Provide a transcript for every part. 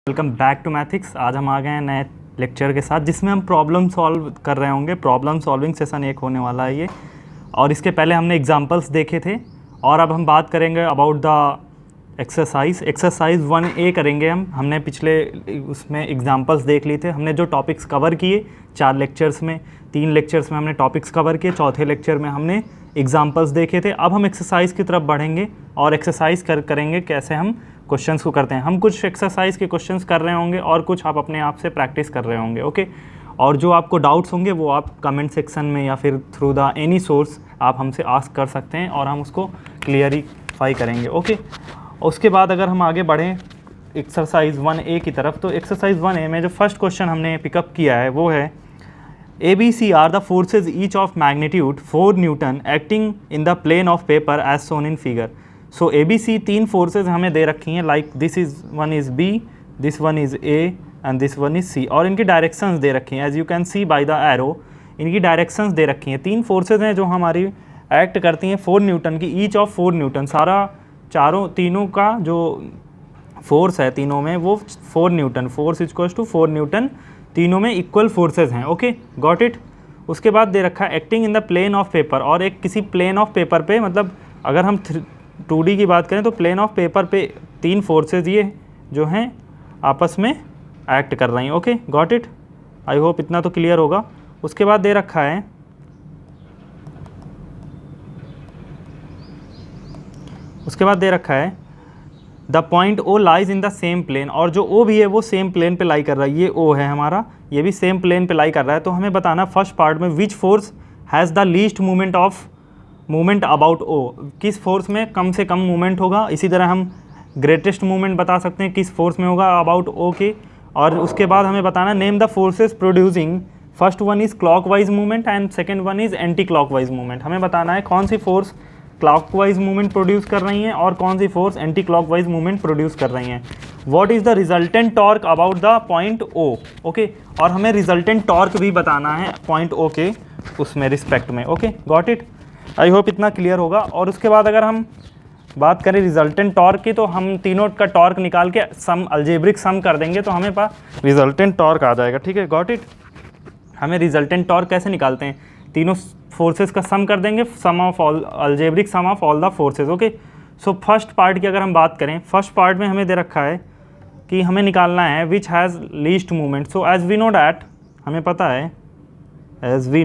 Welcome back to मैथिक्स। आज हम आ गए हैं नए लेक्चर के साथ जिसमें हम प्रॉब्लम सॉल्व कर रहे होंगे। प्रॉब्लम सॉल्विंग सेशन एक होने वाला है ये, और इसके पहले हमने एग्जांपल्स देखे थे और अब हम बात करेंगे अबाउट द एक्सरसाइज 1A करेंगे हमने पिछले उसमें एग्जांपल्स देख लिए थे। हमने जो टॉपिक्स कवर किए 4 लेक्चर्स में, 3 लेक्चर्स में हमने टॉपिक्स कवर किए, चौथे लेक्चर में हमने एग्जांपल्स देखे थे। अब हम एक्सरसाइज की तरफ बढ़ेंगे और एक्सरसाइज करेंगे कैसे हम क्वेश्चंस को करते हैं। हम कुछ एक्सरसाइज के क्वेश्चंस कर रहे होंगे और कुछ आप अपने आप से प्रैक्टिस कर रहे होंगे, ओके। और जो आपको डाउट्स होंगे वो आप कमेंट सेक्शन में या फिर थ्रू द एनी सोर्स आप हमसे आस्क कर सकते हैं और हम उसको क्लियरिफाई करेंगे, ओके। उसके बाद अगर हम आगे बढ़ें एक्सरसाइज 1A की तरफ, तो एक्सरसाइज 1A में जो फर्स्ट क्वेश्चन हमने पिकअप किया है वो है ABC are the forces each of magnitude 4 newton acting in the plane of paper as shown in figure. So ABC 3 forces हमें दे रखी हैं, like this is one is B, this one is A and this one is C, और इनकी directions दे रखी हैं। As you can see by the arrow इनकी डायरेक्शंस दे रखी हैं। 3 फोर्सेज हैं जो हमारी एक्ट करती हैं 4 न्यूटन की, ईच ऑफ 4 न्यूटन। तीनों का जो फोर्स है तीनों में वो 4 newton, force equals to 4 newton, तीनों में इक्वल फोर्सेज हैं, ओके, गॉट इट। उसके बाद दे रखा है acting in the plane of paper, और एक किसी प्लेन ऑफ पेपर पे, मतलब अगर हम 2D की बात करें तो प्लेन ऑफ पेपर पे 3 फोर्सेज ये जो हैं आपस में एक्ट कर रही हैं, okay, got it. I hope इतना तो क्लियर होगा। उसके बाद दे रखा है the point O lies in the same plane, और जो O भी है वो सेम प्लेन पे लाई कर रहा है। ये O है हमारा, ये भी सेम प्लेन पे लाई कर रहा है। तो हमें बताना फर्स्ट पार्ट में which force has the least movement about O, किस फोर्स में कम से कम मूवमेंट होगा। इसी तरह हम ग्रेटेस्ट मूवमेंट बता सकते हैं किस फोर्स में होगा अबाउट O के। और उसके बाद हमें बताना name the forces producing, first one is clockwise movement and second one is anti clockwise movement. हमें बताना है कौन सी फोर्स क्लॉकवाइज मूवमेंट प्रोड्यूस कर रही हैं और कौन सी force anti clockwise movement produce कर रही हैं। What is the resultant torque about the point O, okay. और हमें रिजल्टेंट टॉर्क भी बताना है पॉइंट O के उसमें रिस्पेक्ट में, okay, got it. I hope इतना क्लियर होगा। और उसके बाद अगर हम बात करें रिजल्टेंट टॉर्क की, तो हम तीनों का टॉर्क निकाल के सम अलजेब्रिक सम कर देंगे तो हमें पास रिजल्टेंट टॉर्क आ जाएगा, ठीक है, गॉट इट। हमें रिजल्टेंट टॉर्क कैसे निकालते हैं, तीनों फोर्सेस का सम कर देंगे, sum of all, algebraic sum of all the forces, okay. So first part की अगर हम बात करें, फर्स्ट पार्ट में हमें दे रखा है कि हमें निकालना है which has least movement. So as we know that, हमें पता है एज वी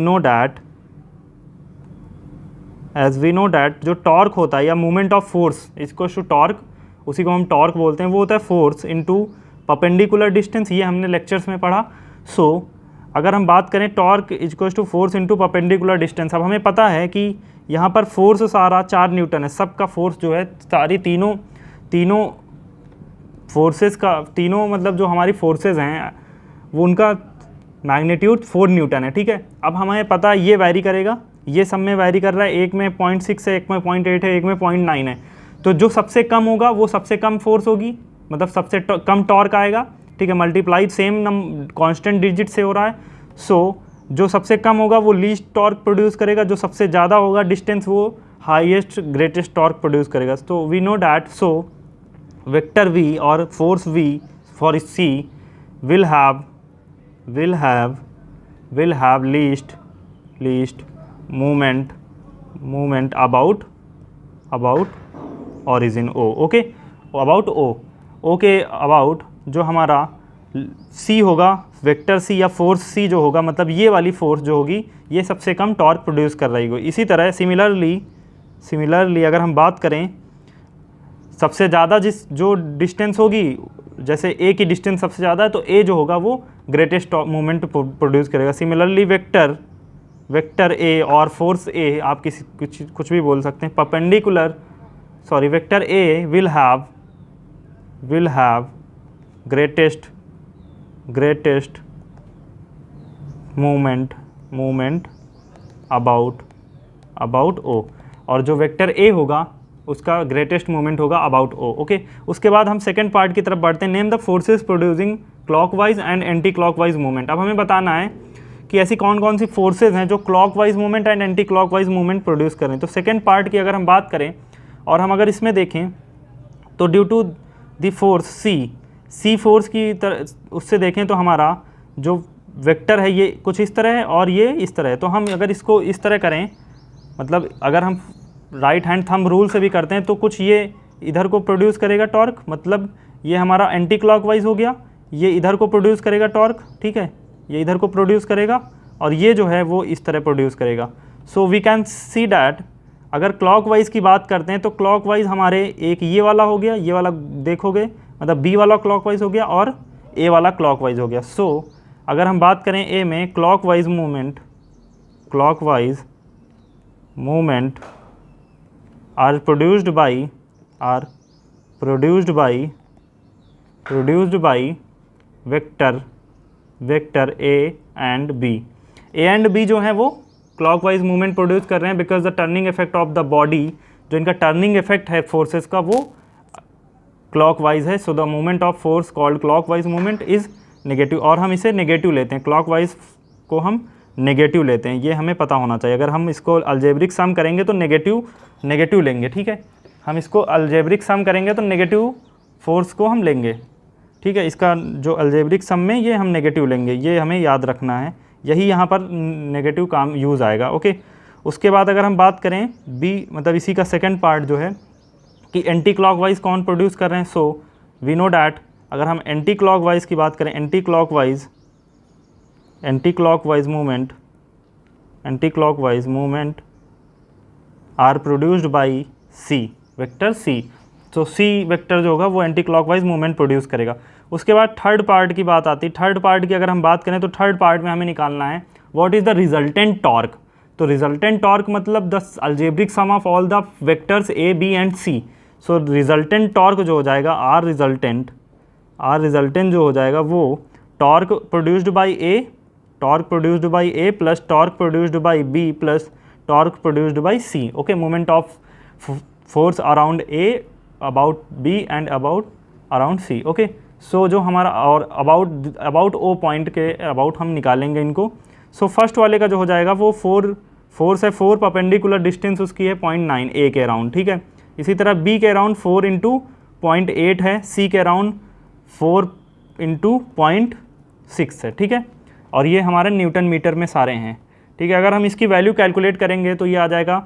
नो डैट जो टॉर्क होता है या मूवमेंट ऑफ फोर्स इसको टू टॉर्क, उसी को हम टॉर्क बोलते हैं, वो होता है फोर्स इनटू परपेंडिकुलर डिस्टेंस। ये हमने लेक्चर्स में पढ़ा। सो अगर हम बात करें torque equals to force into perpendicular distance, अब हमें पता है कि यहाँ पर फोर्स सारा 4 न्यूटन है, सबका फोर्स जो है सारी तीनों फोर्सेस का, तीनों मतलब जो हमारी फोर्सेस हैं वो उनका मैग्नीट्यूड 4 न्यूटन है, ठीक है। अब हमें पता है ये वैरी करेगा, ये सब में वैरी कर रहा है, एक में 0.6 है, एक में 0.8 है, एक में 0.9 है। तो जो सबसे कम होगा वो सबसे कम फोर्स होगी, मतलब सबसे कम टॉर्क आएगा, ठीक है, मल्टीप्लाई सेम कांस्टेंट डिजिट से हो रहा है। सो जो सबसे कम होगा वो लीस्ट टॉर्क प्रोड्यूस करेगा, जो सबसे ज़्यादा होगा डिस्टेंस वो हाईएस्ट ग्रेटेस्ट टॉर्क प्रोड्यूस करेगा। तो we know that, so vector V और force V for C will have least movement about origin O, okay, about O, okay, about जो हमारा C होगा, वेक्टर C या फोर्स C जो होगा, मतलब ये वाली फोर्स जो होगी ये सबसे कम टॉर्क प्रोड्यूस कर रही होगी। इसी तरह सिमिलरली अगर हम बात करें सबसे ज़्यादा जो डिस्टेंस होगी, जैसे A की डिस्टेंस सबसे ज़्यादा है तो A जो होगा वो ग्रेटेस्ट मूवमेंट प्रोड्यूस करेगा। सिमिलरली वेक्टर A और फोर्स A, आप कुछ भी बोल सकते हैं, vector A will have greatest movement about O, और जो वेक्टर A होगा उसका ग्रेटेस्ट मूवमेंट होगा अबाउट O, ओके। उसके बाद हम सेकेंड पार्ट की तरफ बढ़ते हैं, name the forces producing clockwise and anti clockwise movement. अब हमें बताना है कि ऐसी कौन कौन सी फोर्सेज हैं जो clockwise movement and anti clockwise movement produce करें। तो सेकेंड पार्ट की अगर हम बात करें और हम अगर इसमें देखें तो due to the force C C force की तरह उससे देखें तो हमारा जो वेक्टर है ये कुछ इस तरह है और ये इस तरह है। तो हम अगर इसको इस तरह करें, मतलब अगर हम राइट हैंड थंब रूल से भी करते हैं तो कुछ ये इधर को प्रोड्यूस करेगा टॉर्क, मतलब ये हमारा एंटी क्लॉकवाइज हो गया, ये इधर को प्रोड्यूस करेगा टॉर्क, ठीक है, ये इधर को प्रोड्यूस करेगा और ये जो है वो इस तरह प्रोड्यूस करेगा। So we can see that अगर क्लॉकवाइज की बात करते हैं तो क्लॉकवाइज हमारे एक ये वाला हो गया, ये वाला देखोगे मतलब बी वाला क्लॉकवाइज हो गया और ए वाला क्लॉकवाइज हो गया। सो अगर हम बात करें ए में clockwise movement are produced by vector A and B जो है वो क्लॉकवाइज मूवमेंट प्रोड्यूस कर रहे हैं because the turning effect of the body, जो इनका टर्निंग इफेक्ट है फोर्सेस का वो क्लॉकवाइज है। So the movement of force called clockwise movement is negative, और हम इसे नेगेटिव लेते हैं, क्लॉकवाइज को हम नेगेटिव लेते हैं, ये हमें पता होना चाहिए। अगर हम इसको अलजेब्रिक सम करेंगे तो नेगेटिव लेंगे, ठीक है, हम इसको अलजेब्रिक सम करेंगे तो नेगेटिव फोर्स को हम लेंगे, ठीक है, इसका जो अलजेब्रिक सम में ये हम नेगेटिव लेंगे, ये हमें याद रखना है, यही यहाँ पर नेगेटिव काम यूज़ आएगा। ओके, उसके बाद अगर हम बात करें बी, मतलब इसी का सेकंड पार्ट जो है कि एंटी क्लॉकवाइज कौन प्रोड्यूस कर रहे हैं। सो वी नो डैट अगर हम एंटी क्लॉकवाइज की बात करें, anti clockwise movement are produced by C, vector C. तो सी वेक्टर जो होगा वो एंटी क्लॉकवाइज मूवमेंट प्रोड्यूस करेगा। उसके बाद थर्ड पार्ट की बात आती है। थर्ड पार्ट की अगर हम बात करें तो थर्ड पार्ट में हमें निकालना है what is the resultant torque. तो रिजल्टेंट टॉर्क मतलब the algebraic sum of all the vectors A B and C. So resultant torque जो हो जाएगा आर रिजल्टेंट जो हो जाएगा वो torque produced by A plus torque produced by B plus torque produced by C. Okay, movement of force around A, about B and around C. Okay, so जो हमारा और अबाउट ओ पॉइंट के about हम निकालेंगे इनको। So first वाले का जो हो जाएगा वो फोर्स है 4, परपेंडिकुलर डिस्टेंस उसकी है 0.9 ए के अराउंड, ठीक है। इसी तरह बी के अराउंड 4 इंटू 0.8 है, सी के अराउंड 4 इंटू 0.6 है, ठीक है, और ये हमारे न्यूटन मीटर में सारे हैं, ठीक है। अगर हम इसकी वैल्यू कैलकुलेट करेंगे तो ये आ जाएगा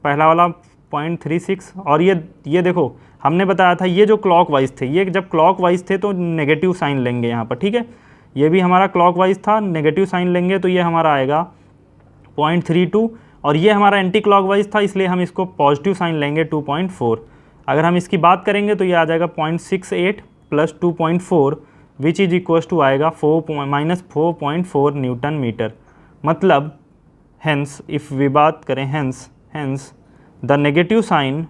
पहला वाला 0.36, और ये देखो हमने बताया था ये जो क्लॉकवाइज थे, ये जब क्लॉकवाइज थे तो नेगेटिव साइन लेंगे यहाँ पर, ठीक है, ये भी हमारा क्लॉकवाइज था, नेगेटिव साइन लेंगे तो ये हमारा आएगा 0.32, और ये हमारा एंटी क्लॉकवाइज था इसलिए हम इसको पॉजिटिव साइन लेंगे 2.4। अगर हम इसकी बात करेंगे तो ये आ जाएगा 0.68 plus 2.4 which is equals to आएगा -4.4 न्यूटन मीटर। मतलब हेंस इफ़ वी बात करें hence the negative sign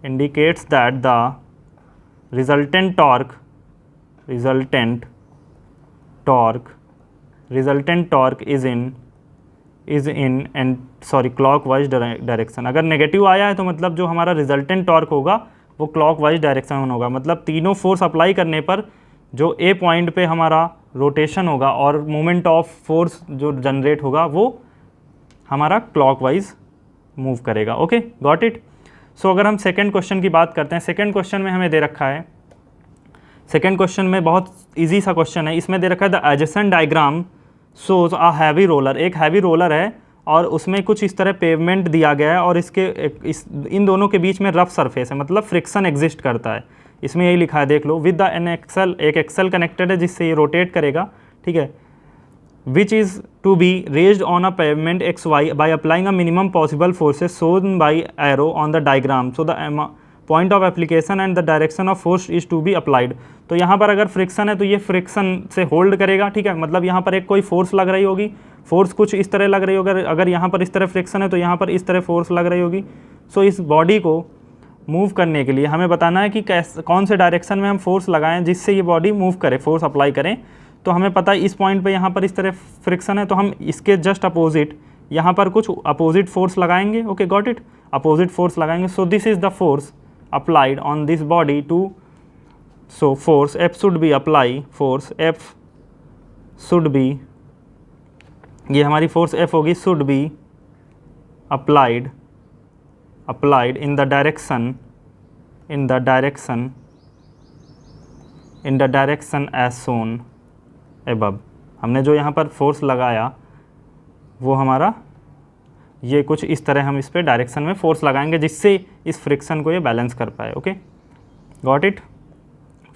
indicates that the resultant torque is in clockwise direction. अगर नेगेटिव आया है तो मतलब जो हमारा रिजल्टेंट टॉर्क होगा वो क्लॉकवाइज डायरेक्शन में होगा, मतलब तीनों फोर्स अप्लाई करने पर जो ए पॉइंट पे हमारा रोटेशन होगा और मोमेंट ऑफ फोर्स जो जनरेट होगा वो हमारा क्लॉकवाइज मूव करेगा। Okay, got it. सो अगर हम सेकंड क्वेश्चन की बात करते हैं, सेकंड क्वेश्चन में हमें दे रखा है, सेकंड क्वेश्चन में बहुत इजी सा क्वेश्चन है, इसमें दे रखा है the adjacent diagram shows a heavy roller. एक हैवी रोलर है और उसमें कुछ इस तरह पेवमेंट दिया गया है और इन दोनों के बीच में रफ सरफेस है, मतलब फ्रिक्शन एग्जिस्ट करता है। इसमें यही लिखा है, देख लो, विद द एन एक्सल, एक एक्सल कनेक्टेड है जिससे ये रोटेट करेगा, ठीक है, which is to be raised on a pavement XY by applying a minimum possible forces shown by arrow on the diagram. So the point of application and the direction of force is to be applied. तो यहाँ पर अगर friction है तो ये friction से hold करेगा, ठीक है, मतलब यहाँ पर एक कोई फोर्स लग रही होगी, फोर्स कुछ इस तरह लग रही होगी, अगर यहाँ पर इस तरह फ्रिक्शन है तो यहाँ पर इस तरह फोर्स लग रही होगी। सो इस बॉडी को मूव करने के लिए हमें बताना है कि कौन से डायरेक्शन में हम फोर्स लगाएं जिससे ये बॉडी मूव करे, फोर्स अप्लाई करें। तो हमें पता है इस पॉइंट पे यहाँ पर इस तरह फ्रिक्शन है तो हम इसके जस्ट अपोजिट यहाँ पर कुछ अपोजिट फोर्स लगाएंगे। Okay, got it, opposite force लगाएंगे। So this is the force applied on this body two, so force F should be apply, force F should be, ये हमारी फोर्स F होगी, should be applied in the direction as shown above। हमने जो यहाँ पर force लगाया वो हमारा ये कुछ इस तरह हम इस पे डायरेक्शन में फोर्स लगाएंगे जिससे इस फ्रिक्शन को ये बैलेंस कर पाए। Okay, got it.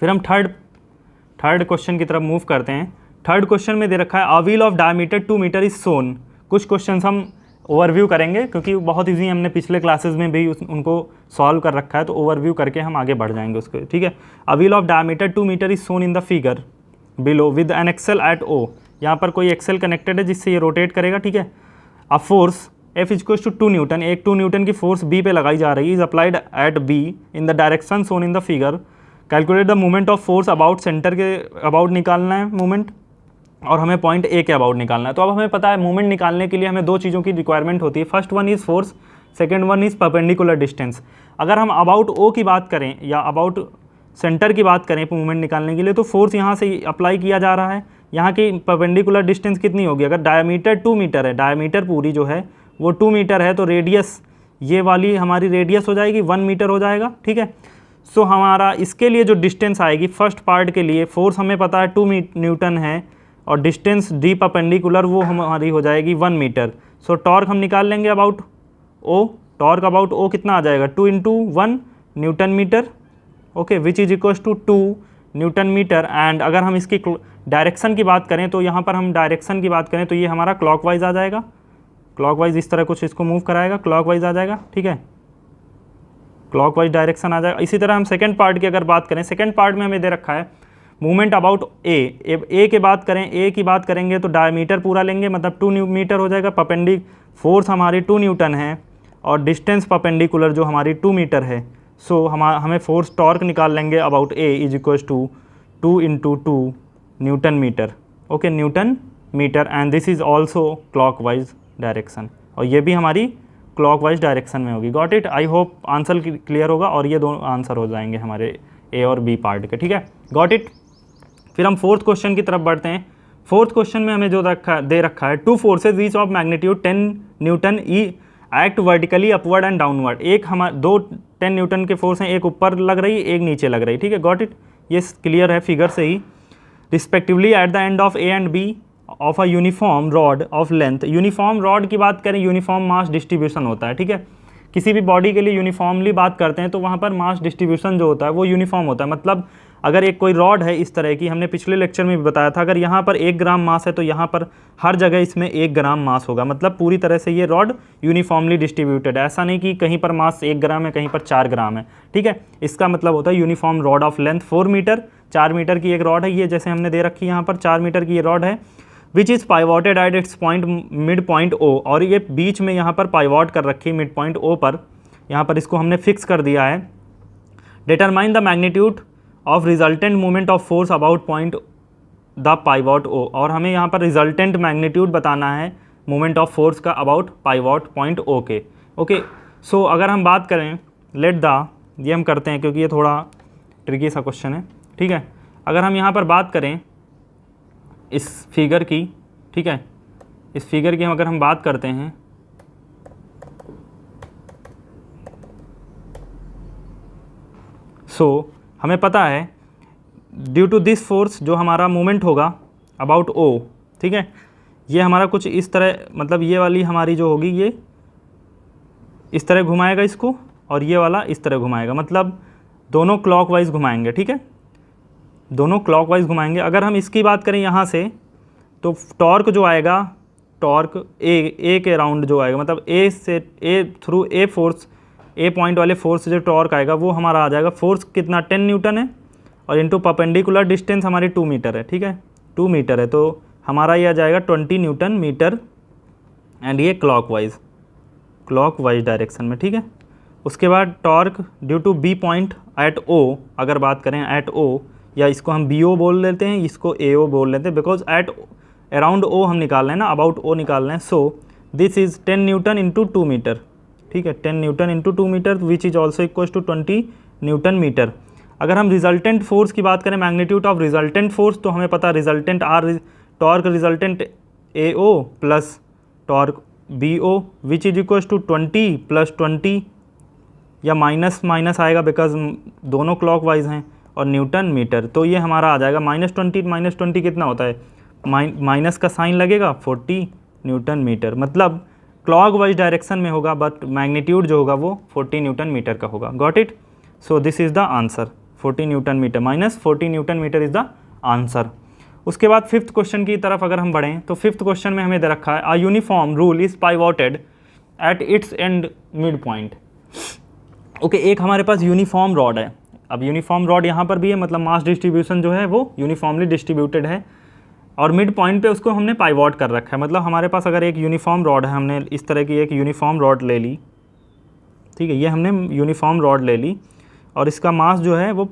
फिर हम थर्ड क्वेश्चन की तरफ मूव करते हैं। थर्ड क्वेश्चन में दे रखा है a wheel of diameter 2 metre is shown. कुछ क्वेश्चंस हम ओवरव्यू करेंगे क्योंकि बहुत ईजी, हमने पिछले क्लासेस में भी उनको सॉल्व कर रखा है, तो ओवरव्यू करके हम आगे बढ़ जाएंगे उसको। ठीक है, a wheel of diameter 2 metre is shown in the figure below with an axle at O. यहाँ पर कोई एक्सेल कनेक्टेड है जिससे ये रोटेट करेगा। ठीक है, a force F equals to 2 newton, एक 2 न्यूटन की फोर्स B पे लगाई जा रही है, is applied at B in the direction shown in the figure. Calculate the movement of force about centre के अबाउट निकालना है मूवमेंट, और हमें पॉइंट A के अबाउट निकालना है। तो अब हमें पता है मूवमेंट निकालने के लिए हमें दो चीज़ों की रिक्वायरमेंट होती है। First one is force, second one is perpendicular distance. अगर हम अबाउट O की बात करें या अबाउट सेंटर की बात करें मूवमेंट निकालने के लिए, तो फोर्स यहाँ से अप्लाई किया जा रहा है। यहाँ की परपेंडिकुलर डिस्टेंस कितनी होगी? अगर डायमीटर 2 मीटर है, डायमीटर पूरी जो है वो 2 मीटर है, तो रेडियस ये वाली हमारी रेडियस हो जाएगी 1 मीटर हो जाएगा। ठीक है, सो हमारा इसके लिए जो डिस्टेंस आएगी फर्स्ट पार्ट के लिए, फोर्स हमें पता है 2 न्यूटन है और डिस्टेंस डी परपेंडिकुलर वो हमारी हो जाएगी 1 मीटर। सो टॉर्क हम निकाल लेंगे about O. Torque about O कितना आ जाएगा? 2 × 1 newton metre. Okay, which is equals to 2 newton metre. And अगर हम इसकी डायरेक्शन की बात करें तो यहाँ पर हम डायरेक्शन की बात करें तो ये हमारा क्लॉकवाइज आ जाएगा। क्लॉकवाइज इस तरह कुछ इसको मूव कराएगा, क्लॉकवाइज आ जाएगा। ठीक है, क्लॉकवाइज डायरेक्शन आ जाएगा। इसी तरह हम सेकंड पार्ट की अगर बात करें, सेकंड पार्ट में हमें दे रखा है मूवमेंट अबाउट ए की बात करें, ए की बात करेंगे तो डायमीटर पूरा लेंगे, मतलब 2 मीटर हो जाएगा। फोर्स हमारी 2 न्यूटन है और डिस्टेंस परपेंडिकुलर जो हमारी 2 मीटर है। सो हमें फोर्स टॉर्क निकाल लेंगे about A is equals to 2 × 2 newton metre. Okay, newton metre, and this is also clockwise direction, और ये भी हमारी क्लॉकवाइज डायरेक्शन में होगी। Got it. I hope answer clear होगा और ये दोनों आंसर हो जाएंगे हमारे ए और बी पार्ट के। ठीक है, गॉट इट। फिर हम फोर्थ क्वेश्चन की तरफ बढ़ते हैं। फोर्थ क्वेश्चन में हमें जो दे रखा है, 2 forces each of magnitude 10 Newton E act vertically upward and downward. एक दो 10 न्यूटन के फोर्स हैं, एक ऊपर लग रही एक नीचे लग रही। ठीक है, गॉट इट। ये क्लियर है फिगर से ही। Respectively at the end of A and B of a uniform rod of length. Uniform rod की बात करें, यूनिफॉर्म मास डिस्ट्रीब्यूशन होता है। ठीक है, किसी भी बॉडी के लिए यूनिफॉर्मली बात करते हैं तो वहाँ पर मास डिस्ट्रीब्यूशन जो होता है वो यूनिफॉर्म होता है। मतलब अगर एक कोई रॉड है इस तरह की, हमने पिछले लेक्चर में भी बताया था, अगर यहाँ पर 1 ग्राम मास है तो यहाँ पर हर जगह इसमें 1 ग्राम मास होगा। मतलब पूरी तरह से ये रॉड यूनिफॉर्मली डिस्ट्रीब्यूटेड है। ऐसा नहीं कि कहीं पर मास 1 ग्राम है, कहीं पर 4 ग्राम है। ठीक है, इसका मतलब होता है uniform rod of length 4 metre. 4 metre की एक रॉड है ये, जैसे हमने दे रखी है यहाँ पर 4 मीटर की ये रॉड है, which is pivoted at its point mid point O. और ये बीच में यहाँ पर पाइवोट कर रखी है मिड पॉइंट ओ पर, यहाँ पर इसको हमने फिक्स कर दिया है। Determine the magnitude of resultant movement of force about point the pivot O. और हमें यहाँ पर रिजल्टेंट मैग्नीट्यूड बताना है मूवमेंट ऑफ फोर्स का अबाउट पाइवोट पॉइंट ओ के। ओके, सो अगर हम बात करें ये हम करते हैं क्योंकि ये थोड़ा ट्रिकी सा क्वेश्चन है। ठीक है, अगर हम यहाँ पर बात करें इस फिगर की, ठीक है, इस फिगर की अगर हम बात करते हैं, सो हमें पता है ड्यू टू दिस फोर्स जो हमारा मूवमेंट होगा अबाउट ओ, ठीक है, ये हमारा कुछ इस तरह, मतलब ये वाली हमारी जो होगी ये इस तरह घुमाएगा इसको और ये वाला इस तरह घुमाएगा, मतलब दोनों क्लॉकवाइज घुमाएंगे। ठीक है, दोनों क्लॉकवाइज घुमाएंगे। अगर हम इसकी बात करें यहाँ से तो टॉर्क जो आएगा, टॉर्क ए के राउंड जो आएगा, मतलब ए से A through A force, A point वाले फोर्स से जो टॉर्क आएगा वो हमारा आ जाएगा। फोर्स कितना 10 न्यूटन है और इनटू परपेंडिकुलर डिस्टेंस हमारी 2 मीटर है। ठीक है, 2 मीटर है तो हमारा ये आ जाएगा 20 न्यूटन मीटर, एंड ये क्लॉकवाइज डायरेक्शन में। ठीक है, उसके बाद torque due to B point at O, अगर बात करें एट ओ, या इसको हम बी ओ बोल लेते हैं, इसको ए ओ बोल लेते हैं, बिकॉज एट अराउंड ओ हम निकाल रहे हैं ना, अबाउट ओ निकाल रहे हैं। So this is 10 newton into 2 metre. ठीक है, 10 newton into 2 metre which is also equal to 20 newton metre. अगर हम रिजल्टेंट फोर्स की बात करें, मैग्नीट्यूड ऑफ रिजल्टेंट फोर्स, तो हमें पता resultant are torque resultant A O plus torque B O which is equal to 20 plus 20 या minus minus आएगा बिकॉज दोनों क्लॉकवाइज हैं, और न्यूटन मीटर। तो ये हमारा आ जाएगा -20 कितना होता है, माइनस का साइन लगेगा 40 न्यूटन मीटर, मतलब क्लॉकवाइज डायरेक्शन में होगा बट मैग्नीट्यूड जो होगा वो 40 न्यूटन मीटर का होगा। Got it? So this is the answer, 40 newton metre minus 40 newton metre is the answer. उसके बाद फिफ्थ क्वेश्चन की तरफ अगर हम बढ़ें तो फिफ्थ क्वेश्चन में हमें दे रखा है, a uniform rule is pivoted at its and mid point. Okay, एक हमारे पास यूनिफॉर्म रॉड है। अब यूनिफॉर्म रॉड यहाँ पर भी है, मतलब मास डिस्ट्रीब्यूशन जो है वो यूनिफॉर्मली डिस्ट्रीब्यूटेड है, और मिड पॉइंट पे उसको हमने पाइवोट कर रखा है। मतलब हमारे पास अगर एक यूनिफॉर्म रॉड है, हमने इस तरह की एक यूनिफॉर्म रॉड ले ली, ठीक है, ये हमने यूनिफॉर्म रॉड ले ली और इसका मास जो है वो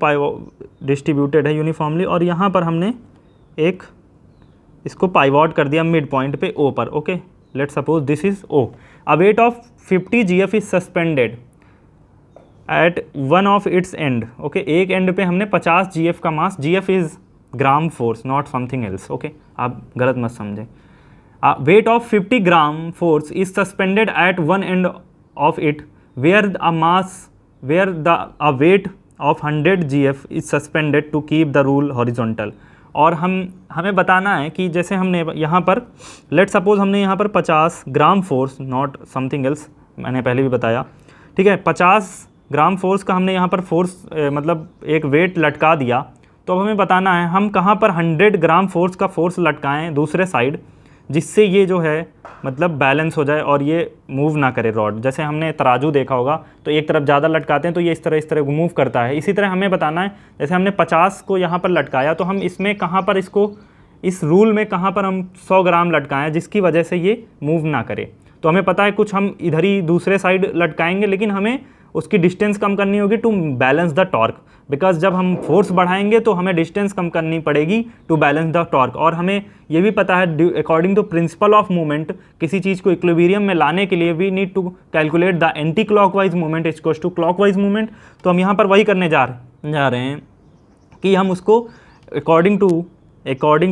डिस्ट्रीब्यूटेड है यूनिफॉर्मली, और यहाँ पर हमने एक इसको पाइवोट कर दिया मिड पॉइंट पे ओ पर। Okay, let's suppose this is O. A weight of 50 GF is suspended at one of its end. Okay, एक एंड पे हमने 50 GF का mass, GF is gram force not something else. Okay, आप गलत मत समझें। Weight of 50 gram force is suspended at one end of it where a mass where the a weight of 100 GF is suspended to keep the rule horizontal. और हमें बताना है कि जैसे हमने यहाँ पर लेट सपोज हमने यहाँ पर 50 gram force not something else, मैंने पहले भी बताया, ठीक है, 50 ग्राम फोर्स का हमने यहाँ पर फोर्स मतलब एक वेट लटका दिया। तो अब हमें बताना है हम कहाँ पर 100 ग्राम फोर्स का फोर्स लटकाएं दूसरे साइड, जिससे ये जो है मतलब बैलेंस हो जाए और ये मूव ना करे रॉड। जैसे हमने तराजू देखा होगा तो एक तरफ ज़्यादा लटकाते हैं तो ये इस तरह मूव करता है। इसी तरह हमें बताना है, जैसे हमने 50 को यहाँ पर लटकाया तो हम इसमें कहाँ पर इसको, इस रूल में कहाँ पर हम 100 ग्राम लटकाएं जिसकी वजह से ये मूव ना करे। तो हमें पता है कुछ हम इधर ही दूसरे साइड लटकाएंगे, लेकिन हमें उसकी डिस्टेंस कम करनी होगी to balance the torque, because जब हम फोर्स बढ़ाएंगे तो हमें डिस्टेंस कम करनी पड़ेगी टू बैलेंस द टॉर्क। और हमें ये भी पता है according to principle of movement, किसी चीज़ को इक्विलिब्रियम में लाने के लिए we need to calculate the anti clockwise movement equals to clockwise movement. तो हम यहाँ पर वही करने जा रहे हैं कि हम उसको अकॉर्डिंग टू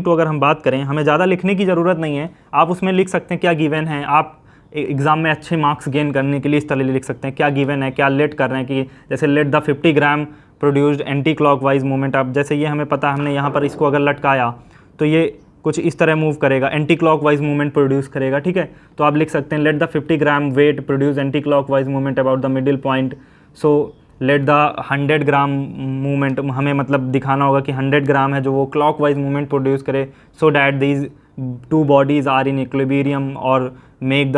अगर हम बात करें, हमें ज़्यादा लिखने की ज़रूरत नहीं है, आप उसमें लिख सकते हैं क्या गिवन है। आप एग्जाम में अच्छे मार्क्स गेन करने के लिए इस तरह लिख सकते हैं क्या गिवन है, क्या लेट कर रहे हैं, कि जैसे let the 50 gram produced anti clockwise movement. अब जैसे ये हमें पता, हमने यहाँ पर इसको अगर लटकाया तो ये कुछ इस तरह मूव करेगा, एंटी क्लॉकवाइज मूवमेंट प्रोड्यूस करेगा, ठीक है। तो आप लिख सकते हैं let the 50 gram weight produce anti clockwise movement about the middle point. So let the 100 gram movement, हमें मतलब दिखाना होगा कि 100 ग्राम है जो वो क्लॉकवाइज मूवमेंट प्रोड्यूस करे, so that these two bodies are in equilibrium और make the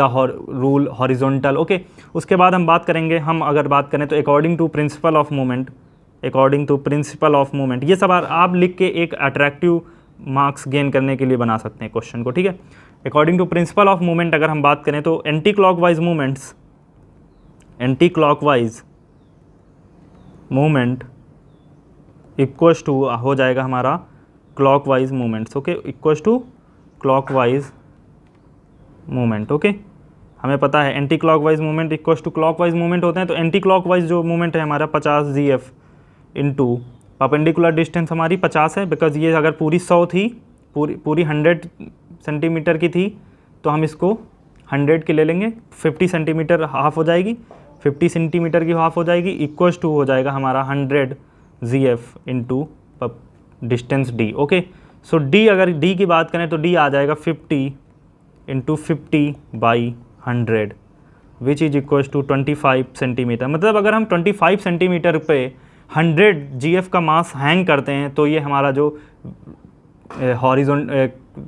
rule horizontal. Okay, उसके बाद हम बात करेंगे, हम अगर बात करें तो according to principle of movement, ये सब आप लिख के एक अट्रैक्टिव मार्क्स गेन करने के लिए बना सकते हैं क्वेश्चन को, ठीक है। According to principle of movement अगर हम बात करें तो anti clockwise movement equals to हो जाएगा हमारा clockwise movements. Okay, equals to clockwise movement. Okay, हमें पता है anti clockwise movement equals to clockwise movement होते हैं। तो एंटी क्लॉकवाइज जो मूवमेंट है हमारा 50 GF इंटू परपेंडिकुलर डिस्टेंस हमारी 50 है, बिकॉज ये अगर पूरी 100 थी, पूरी 100 सेंटीमीटर की थी, तो हम इसको 100 की ले लेंगे, 50 सेंटीमीटर हाफ हो जाएगी, 50 सेंटीमीटर की हाफ हो जाएगी, इक्वल्स टू हो जाएगा हमारा 100 GF into distance D। Okay, so D, अगर D की बात करें तो D आ जाएगा 50 into 50/100 which is equals to 25 centimetre. मतलब अगर हम 25 सेंटीमीटर पे 100 GF का मास हैंग करते हैं तो ये हमारा जो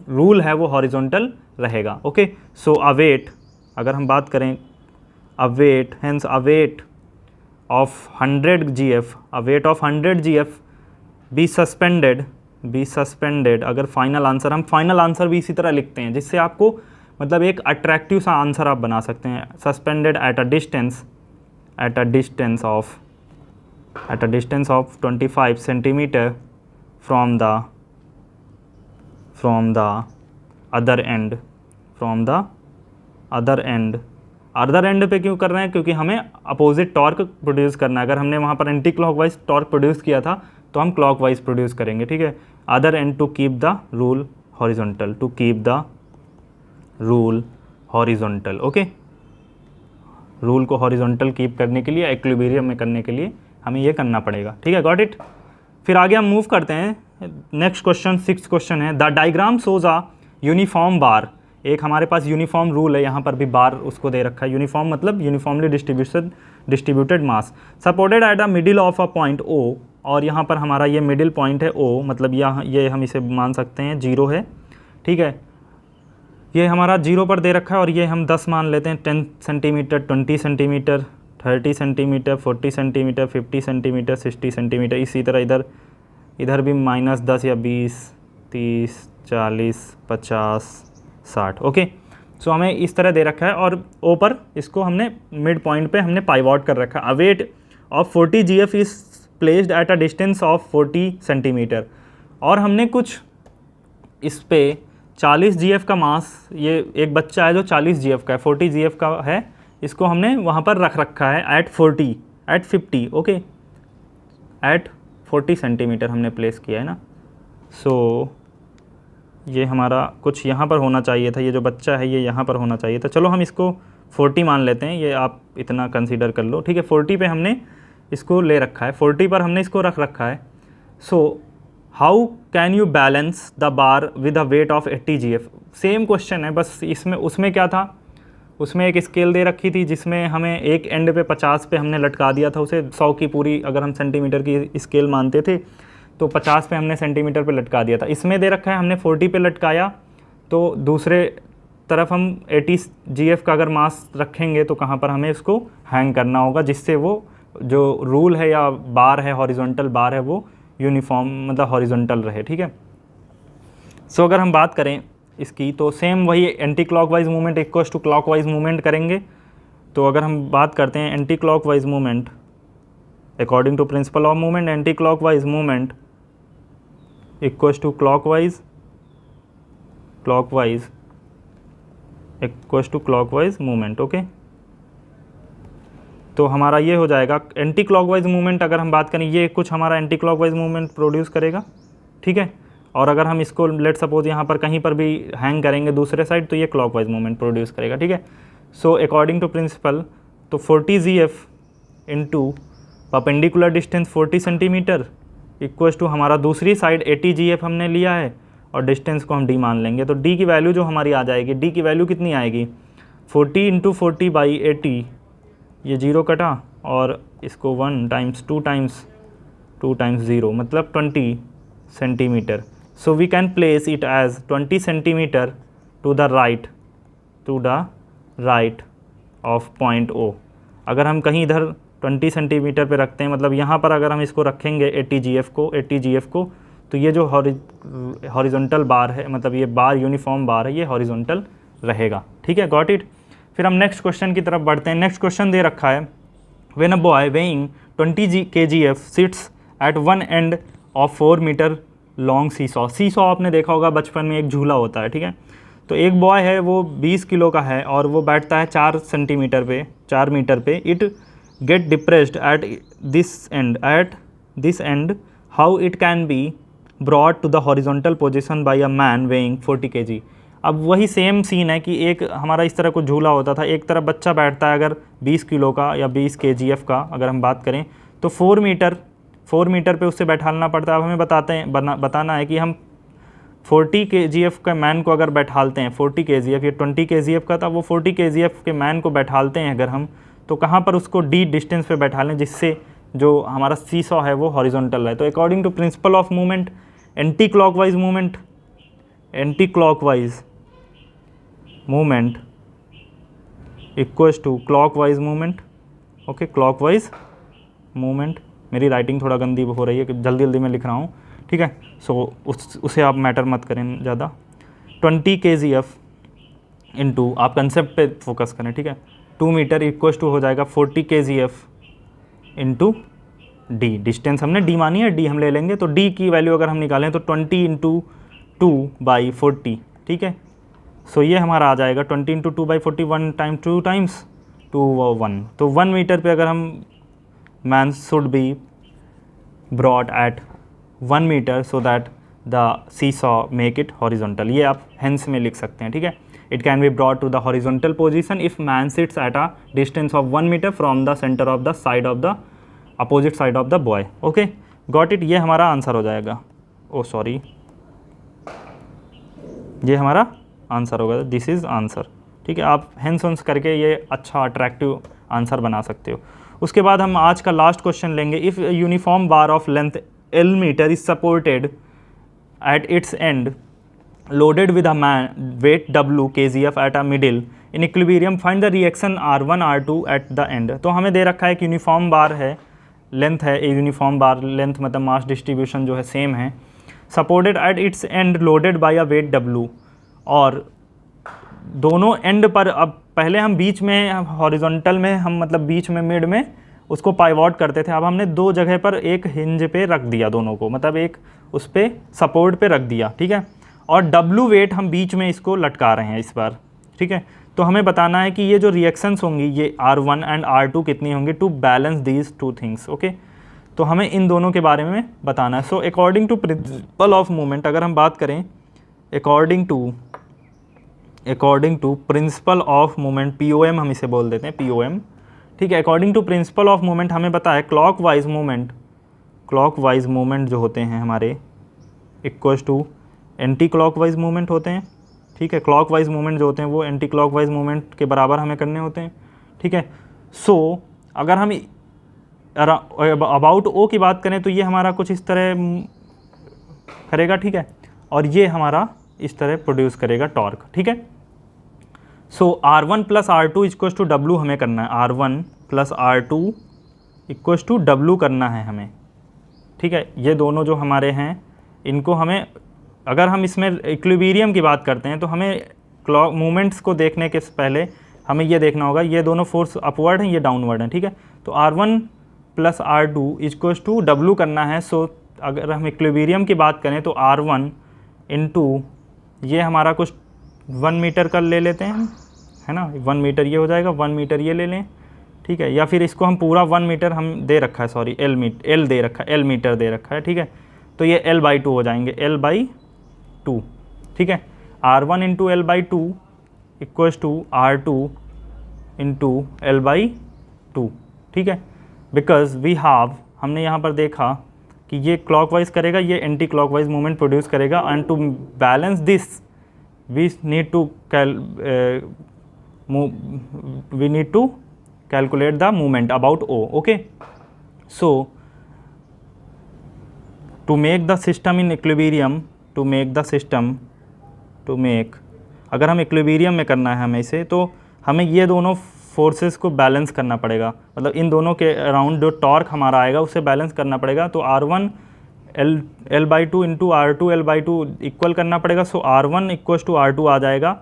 रूल है वो हॉरिजॉन्टल रहेगा। ओके, सो अवेट, अगर हम बात करें await, hence await of 100 GF be suspended. अगर फाइनल आंसर, हम फाइनल आंसर भी इसी तरह लिखते हैं जिससे आपको मतलब एक अट्रैक्टिव सा आंसर आप बना सकते हैं। Suspended eight a distance of 25 centimetre from the other and पे क्यों कर रहे हैं, क्योंकि हमें अपोजिट टॉर्क प्रोड्यूस करना है। अगर हमने वहाँ पर एंटी क्लॉकवाइज टॉर्क प्रोड्यूस किया था तो हम क्लॉकवाइज प्रोड्यूस करेंगे, ठीक है। Other end to keep the rule horizontal, horizontal. Okay, rule को हॉरिजॉन्टल कीप करने के लिए, इक्विलिब्रियम में करने के लिए हमें ये करना पड़ेगा। ठीक है, गॉट इट। फिर आगे हम मूव करते हैं। नेक्स्ट क्वेश्चन, 6th क्वेश्चन है, the diagram shows a uniform bar. एक हमारे पास यूनिफॉर्म रूल है, यहाँ पर भी बार उसको दे रखा है। यूनिफॉर्म मतलब uniformly distributed mass supported at the middle of a point O, और यहाँ पर हमारा ये मिडिल पॉइंट है ओ, मतलब यहाँ ये हम इसे मान सकते हैं 0 है। ठीक है, ये हमारा 0 पर दे रखा है और ये हम 10 मान लेते हैं। 10 centimetre, 20 centimetre, 30 centimetre, 40 centimetre, 50 centimetre, 60 centimetre. इसी तरह इधर भी -10 या 20, 30, 40, 50, 60। ओके, सो हमें इस तरह दे रखा है और ओ पर इसको हमने मिड पॉइंट पे हमने पाइवॉट कर रखा है। A weight of 40 GF is placed at a distance of 40 centimetre, और हमने कुछ इस पे 40 GF का मास, ये एक बच्चा है जो 40 GF का है, 40 GF का है, इसको हमने वहाँ पर रख रखा है एट 50। ओके, एट 40 सेंटीमीटर हमने प्लेस किया है ना। सो ये हमारा कुछ यहाँ पर होना चाहिए था, ये जो बच्चा है ये यहाँ पर होना चाहिए था। चलो हम इसको 40 मान लेते हैं, ये आप इतना कंसीडर कर लो। ठीक है, 40 पे हमने इसको ले रखा है, 40 पर हमने इसको रख रखा है। So how can you balance the bar with a weight of 80 GF। Same question है, बस इसमें उसमें क्या था, उसमें एक स्केल दे रखी थी जिसमें हमें एक एंड पे 50 पे हमने लटका दिया था उसे। 100 की पूरी अगर हम सेंटीमीटर की स्केल मानते थे तो 50 पे हमने सेंटीमीटर पे लटका दिया था। इसमें दे रखा है हमने 40 पे लटकाया, तो दूसरे तरफ हम 80 GF का अगर मास रखेंगे तो कहाँ पर हमें इसको हैंग करना होगा, जिससे वो जो रूल है या बार है, हॉरिजॉन्टल बार है, वो यूनिफॉर्म मतलब हॉरिजॉन्टल रहे। ठीक है, सो अगर हम बात करें इसकी तो सेम वही anti clockwise movement equals to clockwise movement करेंगे। तो अगर हम बात करते हैं anti clockwise movement according to principle of movement, anti clockwise movement equals to clockwise equals to clockwise movement. Okay, तो हमारा ये हो जाएगा एंटी क्लॉकवाइज मूवमेंट। अगर हम बात करें ये कुछ हमारा एंटी क्लॉकवाइज मूवमेंट प्रोड्यूस करेगा। ठीक है, और अगर हम इसको लेट सपोज यहाँ पर कहीं पर भी हैंग करेंगे दूसरे साइड तो ये क्लॉकवाइज मूवमेंट प्रोड्यूस करेगा। ठीक है, सो अकॉर्डिंग टू प्रिंसिपल तो 40 GF into perpendicular distance 40 centimetre equals to हमारा दूसरी साइड 80 GF हमने लिया है और डिस्टेंस को हम d मान लेंगे। तो d की वैल्यू जो हमारी आ जाएगी, d की वैल्यू कितनी आएगी, 40 इंटू 40/80, ये 0 कटा और इसको 1 टाइम्स 2 टाइम्स 0 मतलब 20 centimetre. So we can place it as 20 centimetre to the right of point O। अगर हम कहीं इधर 20 सेंटीमीटर पे रखते हैं, मतलब यहाँ पर अगर हम इसको रखेंगे 80 GF को तो ये जो हॉरिजॉन्टल बार है, मतलब ये बार यूनिफॉर्म बार है, ये हॉरिजॉन्टल रहेगा। ठीक है, गॉट इट। फिर हम नेक्स्ट क्वेश्चन की तरफ बढ़ते हैं। नेक्स्ट क्वेश्चन दे रखा है, when a boy weighing 20 kgf sits at one end of 4 metre long seesaw आपने देखा होगा बचपन में, एक झूला होता है। ठीक है, तो एक बॉय है वो 20 किलो का है और वो बैठता है 4 मीटर पे। It get depressed at this end how it can be brought to the horizontal position by a man weighing 40 kg। अब वही सेम सीन है कि एक हमारा इस तरह कुछ झूला होता था, एक तरफ बच्चा बैठता है अगर 20 किलो का या 20 kgf का अगर हम बात करें तो 4 मीटर पे उससे बैठालना पड़ता है। अब हमें बताना है कि हम 40 kgf के मैन को अगर बैठालते हैं, 40 kgf, ये 20 kgf का था, वो 40 kgf के मैन को बैठालते हैं अगर हम, तो कहाँ पर उसको d डिस्टेंस पे बैठालें जिससे जो हमारा सीसॉ है वो हॉरिजॉन्टल है। तो according to principle of movement, anti clockwise movement equals to clockwise movement. Okay, clockwise movement. मेरी राइटिंग थोड़ा गंदी हो रही है कि जल्दी मैं लिख रहा हूँ। ठीक है, सो उसे आप मैटर मत करें ज़्यादा। 20 kgf इंटू, आप कंसेप्ट पे फोकस करें। ठीक है, 2 मीटर इक्वल्स टू हो जाएगा 40 kgf इंटू डी। डिस्टेंस हमने डी मानी है, डी हम ले लेंगे। तो डी की वैल्यू अगर हम निकालें तो 20 इंटू 2/40। ठीक है, सो ये हमारा आ जाएगा 20 इंटू 2/40, 1 टाइम 2 टाइम्स 2 1। तो 1 मीटर पे अगर हम man should be brought at 1 metre so that the seesaw make it horizontal. ये आप हेंस में लिख सकते हैं। ठीक है, It can be brought to the horizontal position if man sits at a distance of 1 meter from the center of the side of the opposite side of the boy. Okay, got it? ये हमारा answer हो जाएगा. ओ sorry, ये हमारा answer होगा. This is answer. ठीक है, आप हेंस वेंस करके ये अच्छा अट्रैक्टिव आंसर बना सकते हो. उसके बाद हम आज का लास्ट क्वेश्चन लेंगे. If uniform bar of length L metre is supported at its end loaded with a weight W kgf at a middle in equilibrium, find the reaction R1 R2 at the end. तो हमें दे रखा है कि uniform बार है, length है, uniform बार length मतलब mass distribution जो है सेम है, supported at its end loaded by a weight W, और दोनों एंड पर, अब पहले हम बीच में हॉरिजॉन्टल में हम मतलब बीच में मिड में उसको पाइवॉट करते थे, अब हमने दो जगह पर एक हिंज पे रख दिया दोनों को, मतलब एक उस पर सपोर्ट पे रख दिया. ठीक है, और W वेट हम बीच में इसको लटका रहे हैं इस बार. ठीक है, तो हमें बताना है कि ये जो रिएक्शंस होंगी ये R1 एंड R2 कितनी होंगी to balance these two things. Okay, तो हमें इन दोनों के बारे में बताना है. So according to principle of movement, अगर हम बात करें according to principle of movement, POM हम इसे बोल देते हैं, POM. ठीक है, according to principle of movement हमें पता है क्लॉकवाइज मूवमेंट जो होते हैं हमारे equals to anti clockwise movement होते हैं. ठीक है, क्लॉकवाइज मूवमेंट जो होते हैं वो एंटी क्लॉकवाइज मूवमेंट के बराबर हमें करने होते हैं. ठीक है, सो अगर हम अबाउट O की बात करें तो ये हमारा कुछ इस तरह करेगा. ठीक है, और ये हमारा इस तरह प्रोड्यूस करेगा टॉर्क. ठीक है, so R1 plus R2 equals to W हमें करना है. R1 plus R2 equals to W करना है हमें. ठीक है, ये दोनों जो हमारे हैं इनको हमें, अगर हम इसमें इक्विलिब्रियम की बात करते हैं तो हमें क्लॉक मूवमेंट्स को देखने के पहले हमें ये देखना होगा ये दोनों फोर्स अपवर्ड हैं, ये डाउनवर्ड हैं. ठीक है, तो R1 plus R2 equals to W करना है. सो अगर हम इक्विलिब्रियम की बात करें तो R1 इंटू ये हमारा कुछ 1 मीटर का ले लेते हैं, है ना, 1 मीटर ये हो जाएगा, 1 मीटर ये ले लें. ठीक है, या फिर इसको हम पूरा 1 मीटर हम दे रखा है, सॉरी L दे रखा है, L मीटर दे रखा है. ठीक है, तो ये L/2 हो जाएंगे, L/2. ठीक है, R1 into L/2 equals to R2 into L/2. ठीक है, बिकॉज वी हैव, हमने यहाँ पर देखा कि ये क्लॉकवाइज करेगा, ये एंटी क्लॉकवाइज मूवमेंट प्रोड्यूस करेगा, and to balance this we need to calculate the movement about O. Okay, so to make the system in equilibrium, अगर हम इक्विलिब्रियम में करना है हमें इसे, तो हमें ये दोनों फोर्सेस को बैलेंस करना पड़ेगा, मतलब इन दोनों के अराउंड जो टॉर्क हमारा आएगा उसे बैलेंस करना पड़ेगा. तो R1 L/2 into R2 L/2 equal करना पड़ेगा. सो R1 इक्वल्स टू R2 आ जाएगा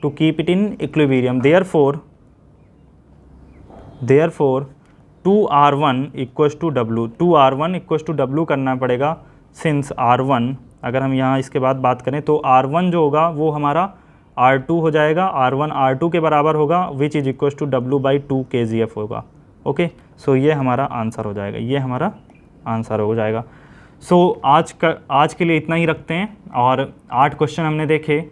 to keep it in equilibrium. Therefore 2R1 equals to W, 2R1 equals to W करना पड़ेगा. सिंस R1, अगर हम यहाँ इसके बाद बात करें तो R1 जो होगा वो हमारा R2 हो जाएगा, R1 R2 के बराबर होगा, which is equals to W/2 kgf होगा. ओके, सो ये हमारा आंसर हो जाएगा, ये हमारा आंसर हो जाएगा. सो आज के लिए इतना ही रखते हैं, और 8 क्वेश्चन हमने देखे.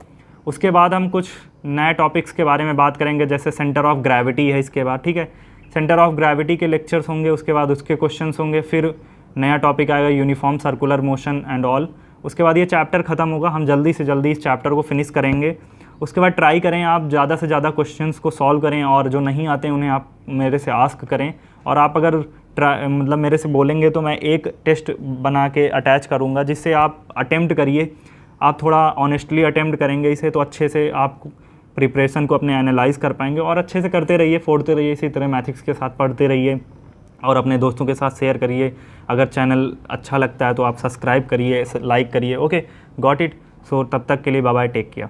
उसके बाद हम कुछ नए टॉपिक्स के बारे में बात करेंगे, जैसे सेंटर ऑफ ग्रेविटी है इसके बाद. ठीक है, सेंटर ऑफ ग्रेविटी के लेक्चर्स होंगे, उसके बाद उसके क्वेश्चंस होंगे, फिर नया टॉपिक आएगा uniform circular motion and all. उसके बाद ये चैप्टर ख़त्म होगा, हम जल्दी से जल्दी इस चैप्टर को फिनिश करेंगे. उसके बाद ट्राई करें आप ज़्यादा से ज़्यादा क्वेश्चंस को सॉल्व करें, और जो नहीं आते हैं उन्हें आप मेरे से आस्क करें. और आप अगर मतलब मेरे से बोलेंगे तो मैं एक टेस्ट बना के अटैच करूँगा, जिससे आप अटेम्प्ट करिए. आप थोड़ा ऑनेस्टली अटेम्प्ट करेंगे इसे तो अच्छे से आप प्रिपरेशन को अपने एनालाइज कर पाएंगे, और अच्छे से करते रहिए, फोड़ते रहिए, इसी तरह मैथ्स के साथ पढ़ते रहिए, और अपने दोस्तों के साथ शेयर करिए. अगर चैनल अच्छा लगता है तो आप सब्सक्राइब करिए, लाइक करिए. Okay, got it. सो तब तक के लिए बाय बाय, टेक केयर.